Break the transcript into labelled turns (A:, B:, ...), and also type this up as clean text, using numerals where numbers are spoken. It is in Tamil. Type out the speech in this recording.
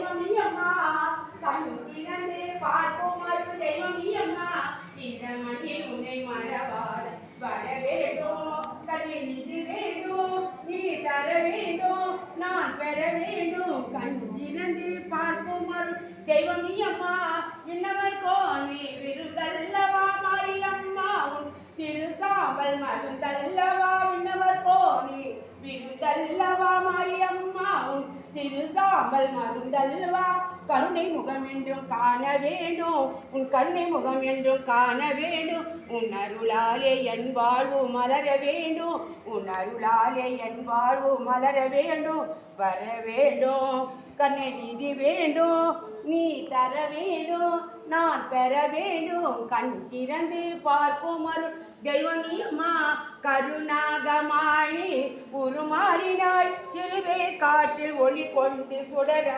A: தெய்வம் நீ அம்மா கண் திறந்து பார்க்கும் அருள் தெய்வம் நீ அம்மா இந்த மண்ணில் உன்னை மறவாத வர வேண்டும் கண்ணில் இது வேண்டும் நீ தர வேண்டும் நான் பெற வேண்டும் கண் திறந்து பார்க்கும் அருள் தெய்வம் நீ அம்மா விண்ணவர் கோணி விருதல்லவா மாரியம்மா உன் திரு சாம்பல் மருந்தல்லவா விண்ணவர் கோணி விருதல்லவா மாரியம்மா உன் திரு சாம்பல் மருந்தல்வா கருணை முகம் என்றும் காண வேண்டும் உன் கருணை முகம் என்றும் காண வேண்டும் உன் அருளாலே என் வாழ்வு மலர வேண்டும் உன் அருளாலே என் வாழ்வு மலர வேண்டும் வர வேண்டும் கண்ணை நிதி வேண்டும் நீ தர வேண்டும் நான் பெற வேண்டும் கண் திறந்து பார்க்கும் அருள் தெய்வம் நீ அம்மா கருணாகமாய் உருமாறினாய் திருவே காற்றில் ஒளி கொண்டு சுடர